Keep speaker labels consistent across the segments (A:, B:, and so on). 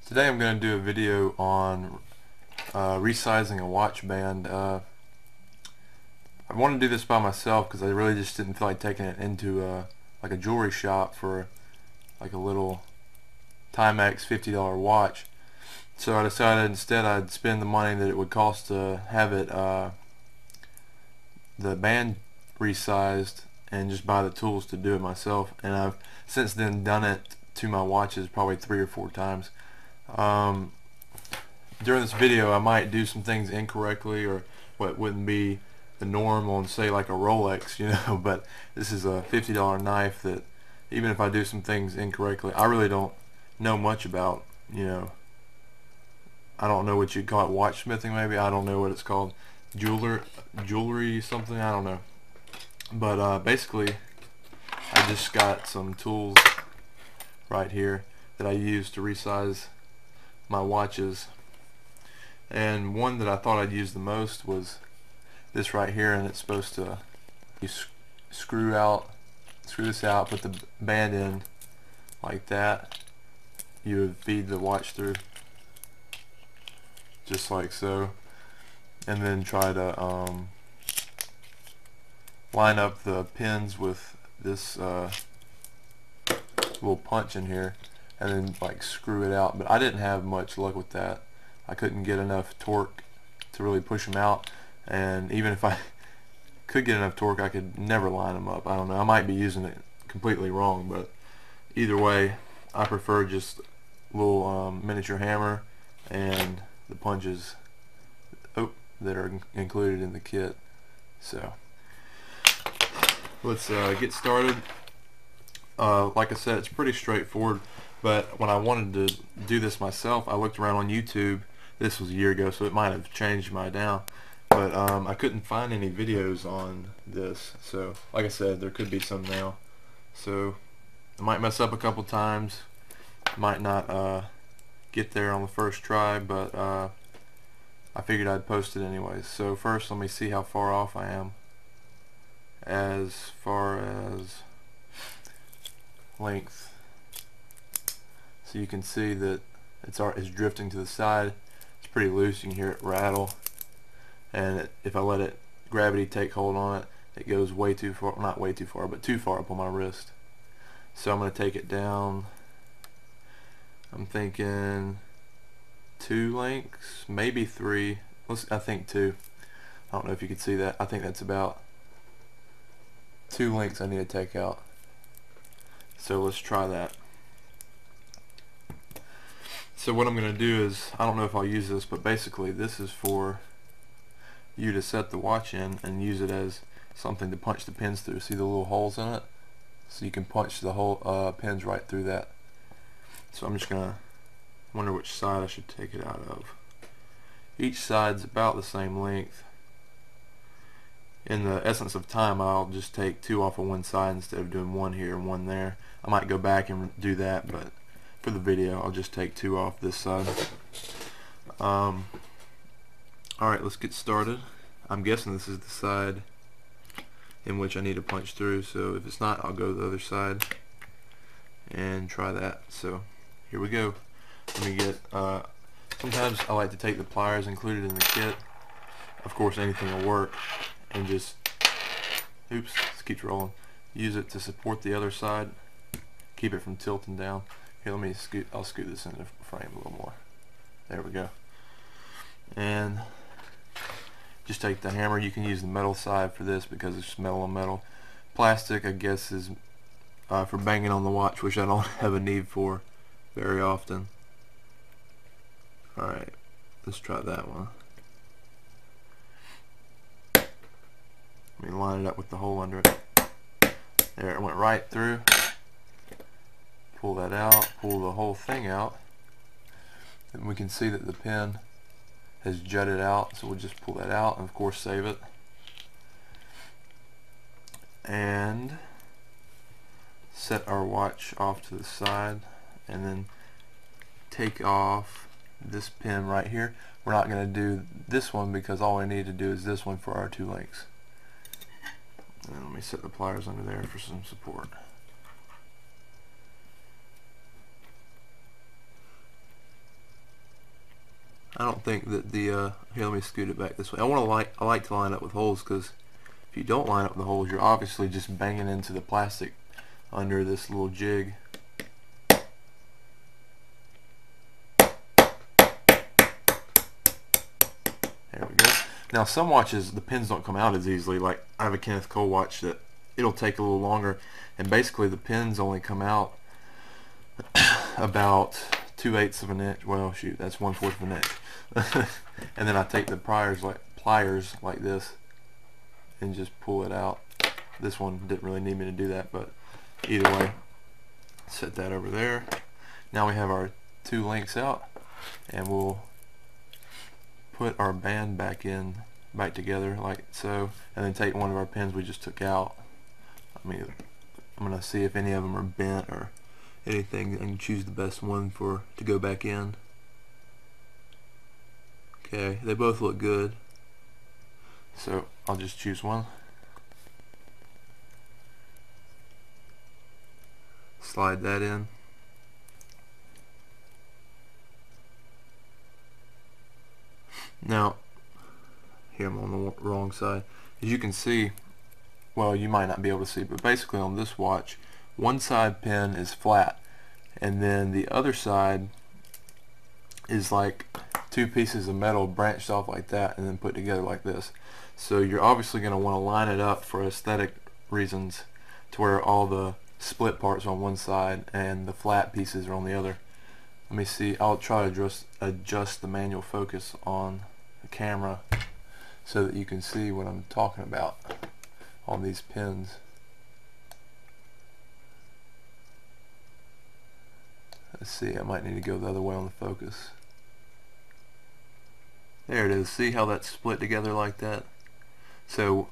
A: Today I'm going to do a video on resizing a watch band. I want to do this by myself because I really just didn't feel like taking it into like a jewelry shop for like a little Timex $50 watch. So I decided instead I'd spend the money that it would cost to have it the band resized and just buy the tools to do it myself. And I've since then done it to my watches probably 3 or 4 times. During this video I might do some things incorrectly or what wouldn't be the norm on, say, like a Rolex, you know, but this is a $50 knife that even if I do some things incorrectly, I really don't know much about, you know, I don't know what you'd call it, watchsmithing maybe, I don't know what it's called, jewelry something, I don't know, but basically I just got some tools right here that I use to resize my watches, and one that I thought I'd use the most was this right here, and it's supposed to, you screw this out, put the band in like that, you would feed the watch through just like so, and then try to line up the pins with this little punch in here and then like screw it out. But I didn't have much luck with that. I couldn't get enough torque to really push them out, and even if I could get enough torque, I could never line them up. I don't know, I might be using it completely wrong, but either way I prefer just a little miniature hammer and the punches that are included in the kit. So let's get started. Like I said, it's pretty straightforward, but when I wanted to do this myself, I looked around on YouTube. This was a year ago, so it might have changed by now, but I couldn't find any videos on this. So like I said, there could be some now, so I might mess up a couple times, might not get there on the first try, but I figured I'd post it anyways. So first let me see how far off I am as far as length. So you can see that it's drifting to the side. It's pretty loose, you can hear it rattle, and if I let it gravity take hold on it, it goes way too far, not way too far, but too far up on my wrist. So I'm going to take it down, I'm thinking 2 lengths, maybe 3. I think 2. I don't know if you can see that. I think that's about 2 lengths I need to take out. So let's try that. So what I'm going to do is, I don't know if I'll use this, but basically this is for you to set the watch in and use it as something to punch the pins through. See the little holes in it? So you can punch the whole pins right through that. So I'm just going to wonder which side I should take it out of. Each side's about the same length. In the essence of time, I'll just take 2 off of one side instead of doing 1 here and 1 there. I might go back and do that, but for the video I'll just take 2 off this side. Alright, let's get started. I'm guessing this is the side in which I need to punch through, so if it's not, I'll go to the other side and try that. So here we go. Let me get, sometimes I like to take the pliers included in the kit. Of course anything will work, and just, oops, this keeps rolling. Use it to support the other side, keep it from tilting down. Here, let me I'll scoot this into frame a little more. There we go. And just take the hammer. You can use the metal side for this because it's metal on metal. Plastic, I guess, is for banging on the watch, which I don't have a need for very often. Alright, let's try that one. Let me line it up with the hole under it. There, it went right through. Pull that out, pull the whole thing out, and we can see that the pin has jutted out, so we'll just pull that out and of course save it. And set our watch off to the side, and then take off this pin right here. We're not going to do this one because all we need to do is this one for our 2 lengths. And let me set the pliers under there for some support. I don't think that the here, let me scoot it back this way. I like to line up with holes, because if you don't line up with the holes, you're obviously just banging into the plastic under this little jig. There we go. Now some watches, the pins don't come out as easily. Like I have a Kenneth Cole watch that it'll take a little longer, and basically the pins only come out about 2/8 of an inch. Well, shoot, that's 1/4 of an inch. And then I take the pliers like this and just pull it out. This one didn't really need me to do that, but either way, set that over there. Now we have our two links out, and we'll put our band back together like so, and then take one of our pins we just took out. I mean, I'm gonna see if any of them are bent or anything, and choose the best one to go back in. Okay, they both look good, so I'll just choose one. Slide that in. Now, here I'm on the wrong side. As you can see, well, you might not be able to see, but basically on this watch, one side pin is flat, and then the other side is like two pieces of metal branched off like that and then put together like this. So you're obviously going to want to line it up for aesthetic reasons, to where all the split parts are on one side and the flat pieces are on the other. Let me see, I'll try to adjust the manual focus on the camera so that you can see what I'm talking about on these pins. Let's see, I might need to go the other way on the focus. There it is. See how that's split together like that? So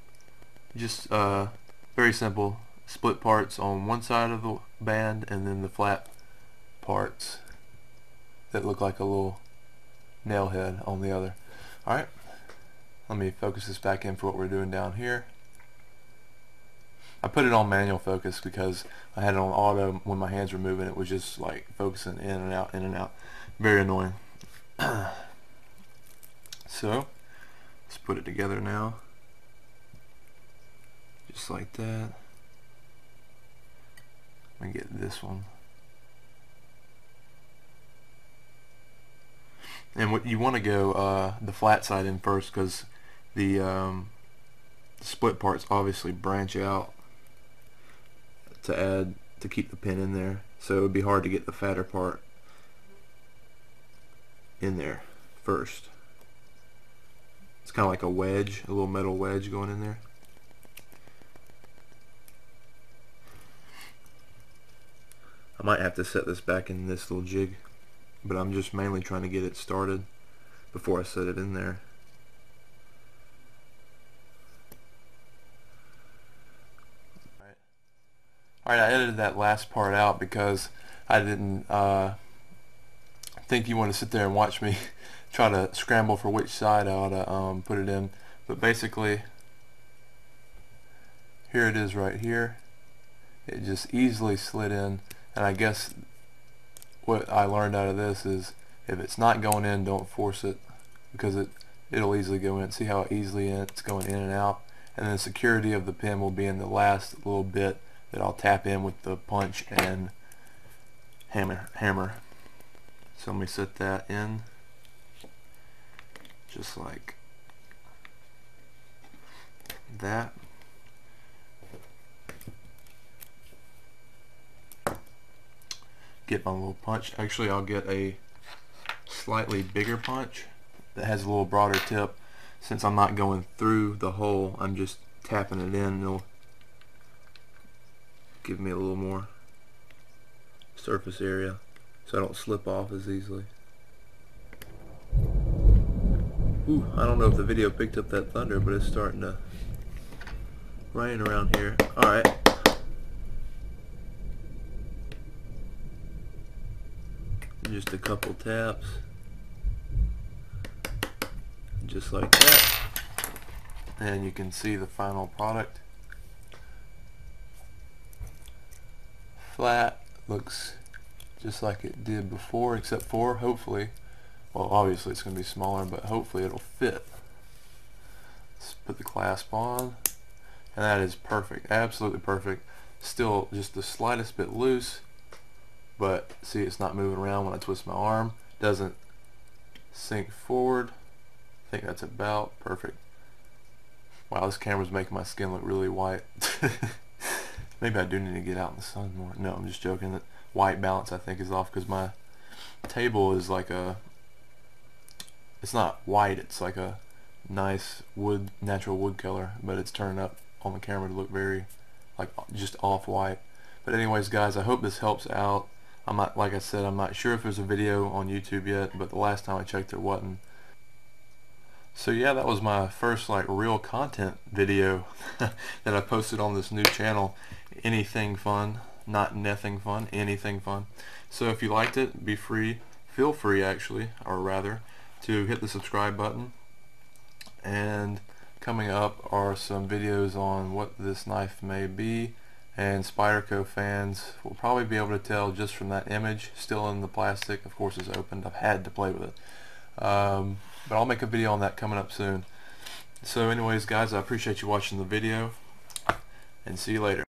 A: just very simple, split parts on one side of the band, and then the flat parts that look like a little nail head on the other. Alright, let me focus this back in for what we're doing down here. I put it on manual focus because I had it on auto. When my hands were moving, it was just like focusing in and out, in and out. Very annoying. So let's put it together now, just like that. Let me get this one. And what you want to go the flat side in first, because the split parts obviously branch out to keep the pin in there, so it would be hard to get the fatter part in there first. It's kind of like a wedge, a little metal wedge going in there. I might have to set this back in this little jig, but I'm just mainly trying to get it started before I set it in there. Alright, I edited that last part out because I didn't think you want to sit there and watch me try to scramble for which side I ought to put it in. But basically, here it is right here. It just easily slid in, and I guess what I learned out of this is if it's not going in, don't force it, because it'll easily go in. See how easily it's going in and out? And then the security of the pin will be in the last little bit that I'll tap in with the punch and hammer. So let me set that in just like that. Get my little punch. Actually, I'll get a slightly bigger punch that has a little broader tip. Since I'm not going through the hole, I'm just tapping it in, and it'll give me a little more surface area so I don't slip off as easily. Ooh, I don't know if the video picked up that thunder, but it's starting to rain around here. Alright. Just a couple taps. Just like that. And you can see the final product. Flat, looks just like it did before, except for hopefully Well, obviously it's going to be smaller, but hopefully it'll fit. Let's put the clasp on, and that is perfect, absolutely perfect. Still just the slightest bit loose, but see, it's not moving around when I twist my arm. Doesn't sink forward. I think that's about perfect. Wow, this camera's making my skin look really white. Maybe I do need to get out in the sun more. No, I'm just joking. That white balance I think is off because my table is like a, it's not white, it's like a nice wood, natural wood color, but it's turned up on the camera to look very like just off-white. But anyways guys, I hope this helps out. I'm not, like I said, I'm not sure if there's a video on YouTube yet, but the last time I checked there wasn't. So yeah, that was my first like real content video that I posted on this new channel. Anything fun, not nothing fun, anything fun. So if you liked it, feel free actually, or rather, to hit the subscribe button. And coming up are some videos on what this knife may be, and Spyderco fans will probably be able to tell just from that image, still in the plastic. Of course it's opened, I've had to play with it. But I'll make a video on that coming up soon. So anyways guys, I appreciate you watching the video, and see you later.